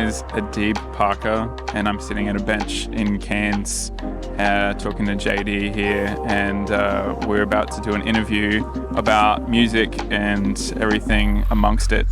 is Adib Parker, and I'm sitting at a bench in Cairns talking to JD here, and we're about to do an interview about music and everything amongst it.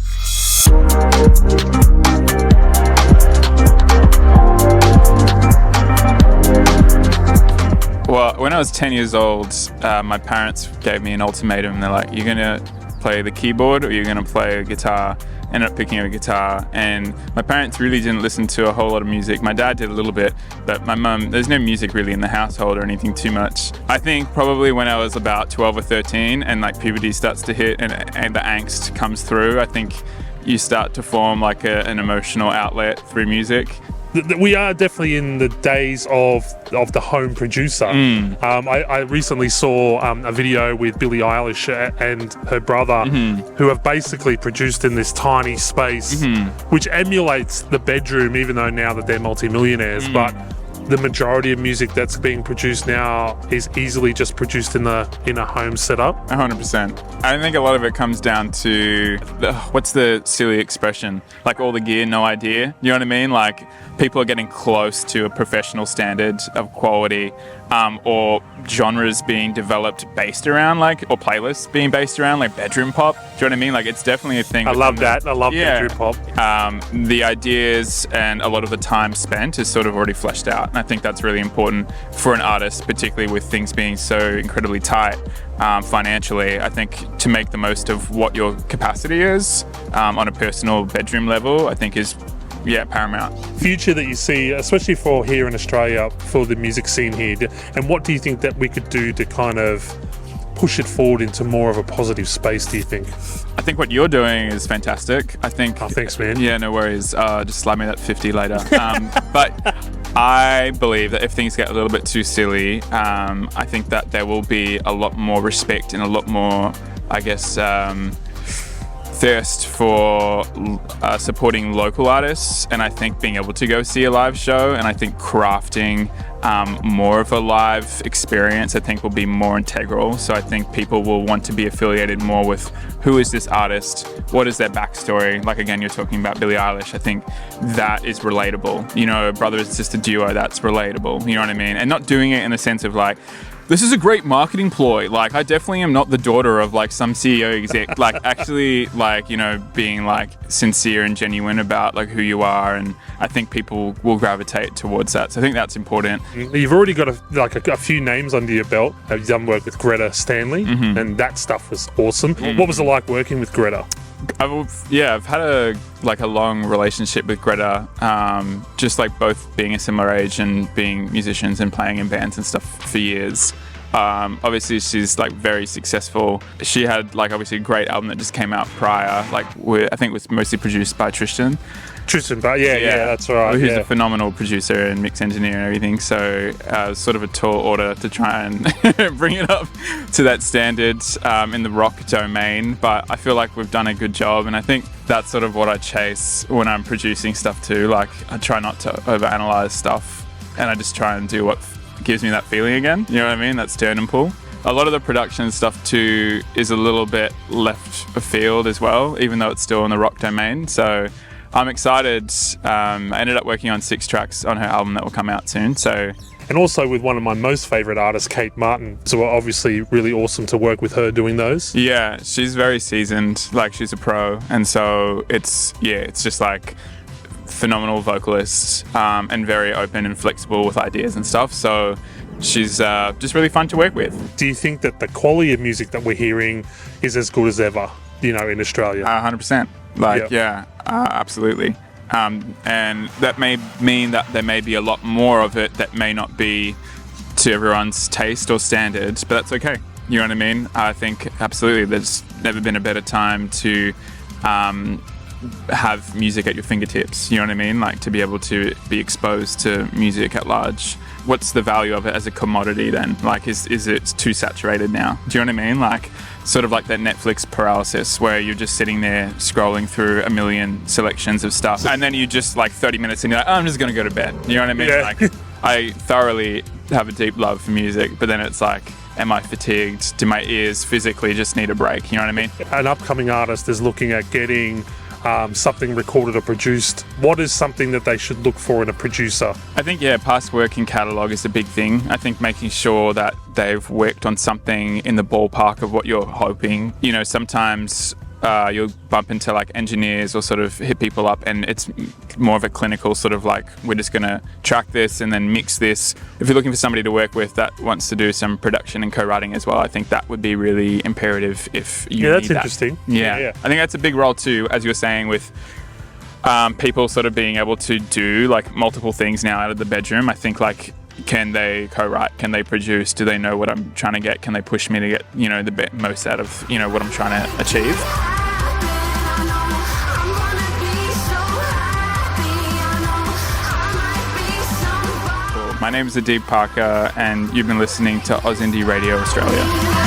Well, when I was 10 years old, my parents gave me an ultimatum. They're like, you're going to play the keyboard or you're going to play a guitar. Ended up picking up a guitar, and my parents really didn't listen to a whole lot of music. My dad did a little bit, but my mum, there's no music really in the household or anything too much. I think probably when I was about 12 or 13 and like puberty starts to hit and the angst comes through, I think you start to form like an emotional outlet through music. We are definitely in the days of the home producer. I recently saw a video with Billie Eilish and her brother, who have basically produced in this tiny space, which emulates the bedroom, even though now that they're multimillionaires. But the majority of music that's being produced now is easily just produced in a home setup. 100%. I think a lot of it comes down to what's the silly expression? Like all the gear, no idea. You know what I mean? Like people are getting close to a professional standard of quality, or genres being developed based around or playlists being based around bedroom pop. Do you know what I mean? Like it's definitely a thing. I love that. I love bedroom pop. The ideas and a lot of the time spent is sort of already fleshed out. And I think that's really important for an artist, particularly with things being so incredibly tight financially. I think to make the most of what your capacity is on a personal bedroom level, I think is paramount. Future that you see, especially for here in Australia, for the music scene here, and what do you think that we could do to kind of push it forward into more of a positive space, do you think? I think what you're doing is fantastic. I think... Oh, thanks, man. Yeah, no worries. Just slide me that 50 later. But I believe that if things get a little bit too silly, I think that there will be a lot more respect and a lot more, I guess, thirst for supporting local artists, and I think being able to go see a live show, and I think crafting more of a live experience, I think will be more integral. So I think people will want to be affiliated more with who is this artist, what is their backstory. Like again, you're talking about Billie Eilish. I think that is relatable. You know, brother and sister duo, that's relatable. You know what I mean? And not doing it in the sense of like, this is a great marketing ploy. Like, I definitely am not the daughter of like some CEO exec. Like, actually, like, you know, being like sincere and genuine about like who you are, and I think people will gravitate towards that. So I think that's important. You've already got a few names under your belt. You've done work with Greta Stanley, and that stuff was awesome. What was it like working with Greta? I've had a long relationship with Greta, just like both being a similar age and being musicians and playing in bands and stuff for years. Obviously she's like very successful. She had like obviously a great album that just came out prior, I think it was mostly produced by Tristan, but yeah, that's right. Who's a phenomenal producer and mix engineer and everything. So it was sort of a tall order to try and bring it up to that standard in the rock domain. But I feel like we've done a good job, and I think that's sort of what I chase when I'm producing stuff too. Like I try not to overanalyze stuff, and I just try and do what gives me that feeling again. You know what I mean? That's turn and pull. A lot of the production stuff too is a little bit left of field as well, even though it's still in the rock domain. So I'm excited. I ended up working on 6 tracks on her album that will come out soon. And also with one of my most favourite artists, Kate Martin. So obviously really awesome to work with her doing those. Yeah, she's very seasoned. Like she's a pro. And so it's just like phenomenal vocalist and very open and flexible with ideas and stuff. So she's just really fun to work with. Do you think that the quality of music that we're hearing is as good as ever, you know, in Australia? 100%. Absolutely. And that may mean that there may be a lot more of it that may not be to everyone's taste or standards, but that's okay. You know what I mean? I think absolutely there's never been a better time to have music at your fingertips. You know what I mean? Like to be able to be exposed to music at large. What's the value of it as a commodity then? Like is it too saturated now? Do you know what I mean? Like sort of like that Netflix paralysis where you're just sitting there scrolling through a million selections of stuff, and then you just like 30 minutes and you're like, oh, I'm just gonna go to bed. You know what I mean? Yeah. Like I thoroughly have a deep love for music, but then it's like, am I fatigued? Do my ears physically just need a break? You know what I mean? An upcoming artist is looking at getting something recorded or produced, what is something that they should look for in a producer? I think, past working catalogue is a big thing. I think making sure that they've worked on something in the ballpark of what you're hoping. You know, sometimes you'll bump into like engineers or sort of hit people up and it's more of a clinical sort of like, we're just going to track this and then mix this. If you're looking for somebody to work with that wants to do some production and co-writing as well, I think that would be really imperative if you that's need interesting. That. Yeah. I think that's a big role too, as you were saying, with people sort of being able to do like multiple things now out of the bedroom. I think like, can they co-write? Can they produce? Do they know what I'm trying to get? Can they push me to get, you know, the most out of, you know, what I'm trying to achieve? My name is Adib Parker and you've been listening to OzInDi Radio Australia.